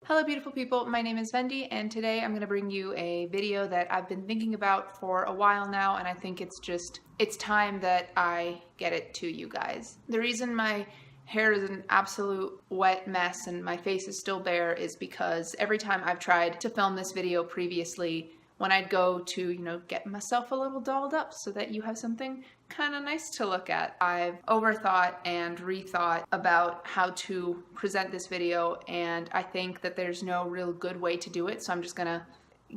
Hello beautiful people, my name is Vendi and today I'm going to bring you a video that I've been thinking about for a while now, and I think it's time that I get it to you guys. The reason my hair is an absolute wet mess and my face is still bare is because every time I've tried to film this video previously, when I'd go to, get myself a little dolled up so that you have something kind of nice to look at, I've overthought and rethought about how to present this video, and I think that there's no real good way to do it, so I'm just gonna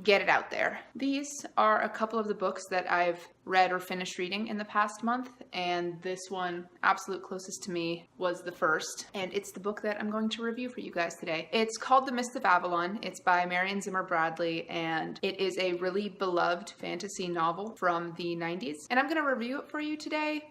get it out there. These are a couple of the books that I've read or finished reading in the past month, and this one, absolute closest to me, was the first, and it's the book that I'm going to review for you guys today. It's called The Mists of Avalon. It's by Marion Zimmer Bradley, and it is a really beloved fantasy novel from the 90s, and I'm going to review it for you today.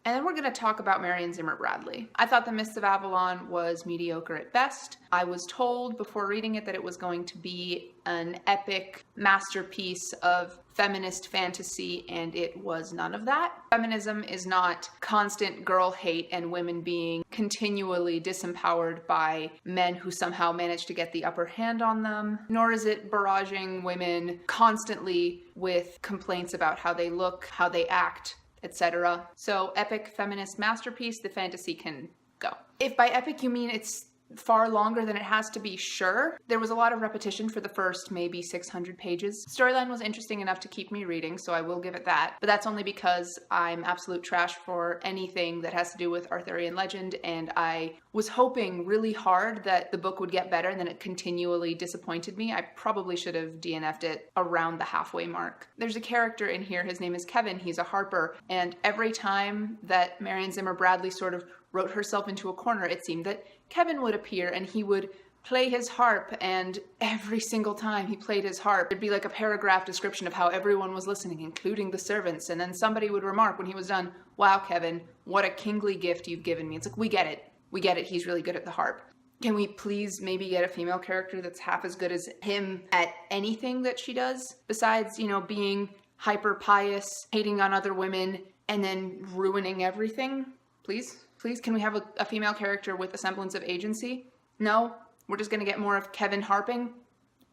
And then we're going to talk about Marion Zimmer Bradley. I thought The Mists of Avalon was mediocre at best. I was told before reading it that it was going to be an epic masterpiece of feminist fantasy, and it was none of that. Feminism is not constant girl hate and women being continually disempowered by men who somehow manage to get the upper hand on them, nor is it barraging women constantly with complaints about how they look, how they act, etc. So epic feminist masterpiece, the fantasy can go. If by epic you mean it's far longer than it has to be, sure. There was a lot of repetition for the first maybe 600 pages. Storyline was interesting enough to keep me reading, so I will give it that. But that's only because I'm absolute trash for anything that has to do with Arthurian legend, and I was hoping really hard that the book would get better, and then it continually disappointed me. I probably should have DNF'd it around the halfway mark. There's a character in here, his name is Kevin, he's a harper, and every time that Marion Zimmer Bradley sort of wrote herself into a corner, it seemed that Kevin would appear and he would play his harp, and every single time he played his harp, there'd be like a paragraph description of how everyone was listening, including the servants, and then somebody would remark when he was done, "Wow, Kevin, what a kingly gift you've given me." It's like, we get it, he's really good at the harp. Can we please maybe get a female character that's half as good as him at anything that she does, besides, being hyper pious, hating on other women, and then ruining everything? Please, can we have a female character with a semblance of agency? No? We're just gonna get more of Kevin harping?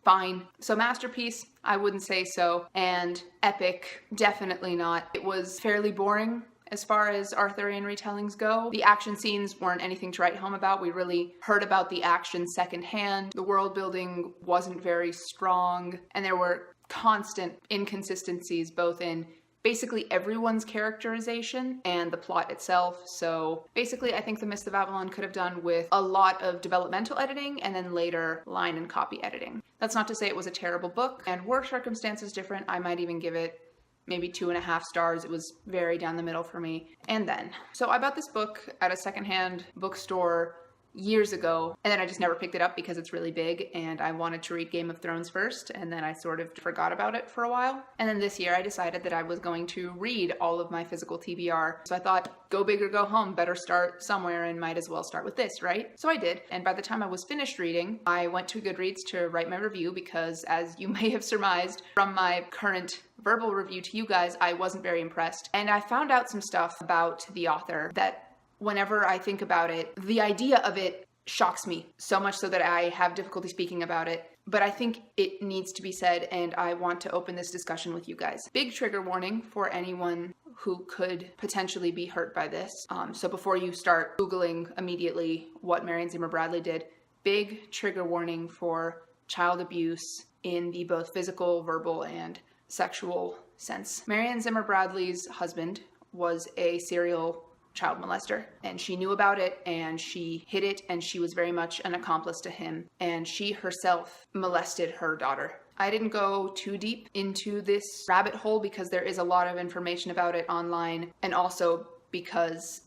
Fine. So masterpiece, I wouldn't say so. And epic, definitely not. It was fairly boring as far as Arthurian retellings go. The action scenes weren't anything to write home about. We really heard about the action secondhand. The world building wasn't very strong, and there were constant inconsistencies both in basically everyone's characterization and the plot itself. So basically, I think The Mists of Avalon could have done with a lot of developmental editing and then later line and copy editing. That's not to say it was a terrible book, and were circumstances different, I might even give it maybe 2.5 stars. It was very down the middle for me. And then, so I bought this book at a secondhand bookstore years ago, and then I just never picked it up because it's really big, and I wanted to read Game of Thrones first, and then I sort of forgot about it for a while. And then this year I decided that I was going to read all of my physical TBR. So I thought, go big or go home, better start somewhere and might as well start with this, right? So I did, and by the time I was finished reading, I went to Goodreads to write my review because, as you may have surmised from my current verbal review to you guys, I wasn't very impressed. And I found out some stuff about the author that whenever I think about it, the idea of it shocks me so much so that I have difficulty speaking about it. But I think it needs to be said, and I want to open this discussion with you guys. Big trigger warning for anyone who could potentially be hurt by this. So before you start Googling immediately what Marion Zimmer Bradley did, big trigger warning for child abuse in the both physical, verbal, and sexual sense. Marion Zimmer Bradley's husband was a serial child molester, and she knew about it and she hid it, and she was very much an accomplice to him, and she herself molested her daughter. I didn't go too deep into this rabbit hole because there is a lot of information about it online, and also because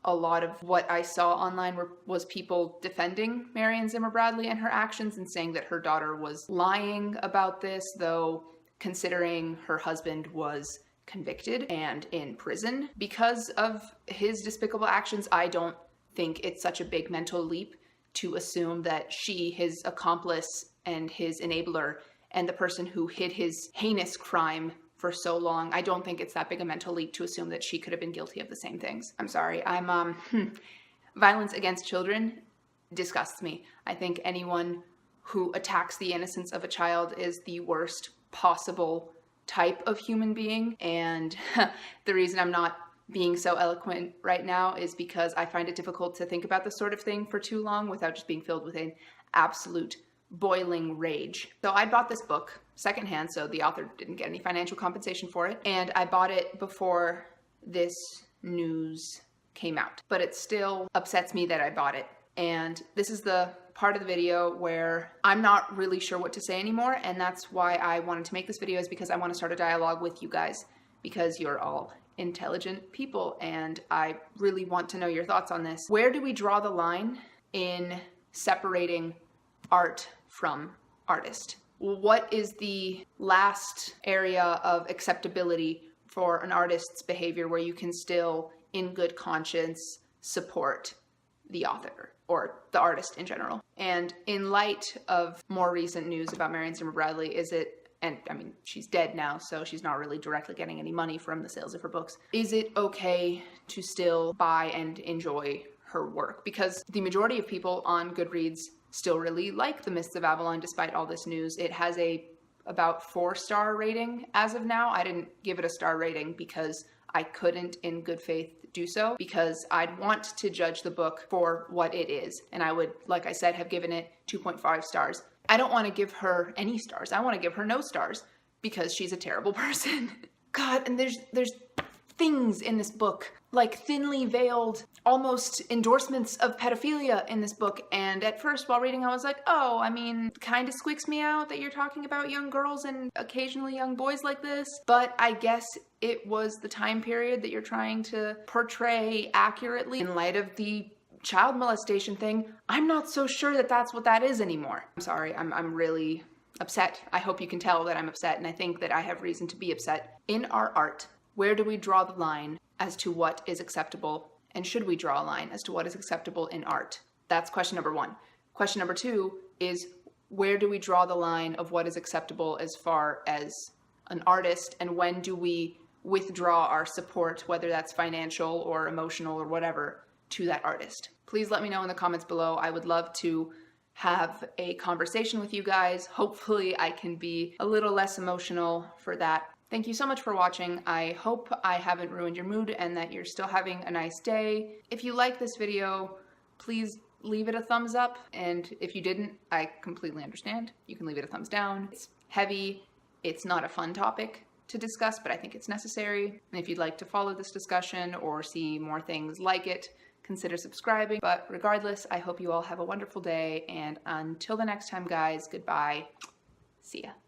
a lot of what I saw online was people defending Marion Zimmer Bradley and her actions and saying that her daughter was lying about this, though considering her husband was convicted and in prison because of his despicable actions, I don't think it's such a big mental leap to assume that she, his accomplice and his enabler, and the person who hid his heinous crime for so long, I don't think it's that big a mental leap to assume that she could have been guilty of the same things. I'm sorry. Violence against children disgusts me. I think anyone who attacks the innocence of a child is the worst possible type of human being. And the reason I'm not being so eloquent right now is because I find it difficult to think about this sort of thing for too long without just being filled with an absolute boiling rage. So I bought this book secondhand, so the author didn't get any financial compensation for it, and I bought it before this news came out. But it still upsets me that I bought it. And this is the part of the video where I'm not really sure what to say anymore, and that's why I wanted to make this video, is because I want to start a dialogue with you guys, because you're all intelligent people and I really want to know your thoughts on this. Where do we draw the line in separating art from artist? What is the last area of acceptability for an artist's behavior where you can still, in good conscience, support the author or the artist in general? And in light of more recent news about Marion Zimmer Bradley, is it, and I mean, she's dead now, so she's not really directly getting any money from the sales of her books, is it okay to still buy and enjoy her work? Because the majority of people on Goodreads still really like The Mists of Avalon despite all this news. It has about 4-star rating as of now. I didn't give it a star rating because I couldn't in good faith do so, because I'd want to judge the book for what it is. And I would, like I said, have given it 2.5 stars. I don't want to give her any stars. I want to give her no stars because she's a terrible person. God, and there's things in this book, like thinly veiled, almost endorsements of pedophilia in this book. And at first, while reading, I was like, oh, I mean, kind of squeaks me out that you're talking about young girls and occasionally young boys like this. But I guess it was the time period that you're trying to portray accurately in light of the child molestation thing. I'm not so sure that that's what that is anymore. I'm sorry, I'm really upset. I hope you can tell that I'm upset, and I think that I have reason to be upset. In our art, where do we draw the line as to what is acceptable, and should we draw a line as to what is acceptable in art? That's question number 1. Question number 2 is, where do we draw the line of what is acceptable as far as an artist, and when do we withdraw our support, whether that's financial or emotional or whatever, to that artist? Please let me know in the comments below. I would love to have a conversation with you guys. Hopefully I can be a little less emotional for that. Thank you so much for watching. I hope I haven't ruined your mood and that you're still having a nice day. If you like this video, please leave it a thumbs up. And if you didn't, I completely understand. You can leave it a thumbs down. It's heavy. It's not a fun topic to discuss, but I think it's necessary. And if you'd like to follow this discussion or see more things like it, consider subscribing. But regardless, I hope you all have a wonderful day, and until the next time, guys, goodbye. See ya.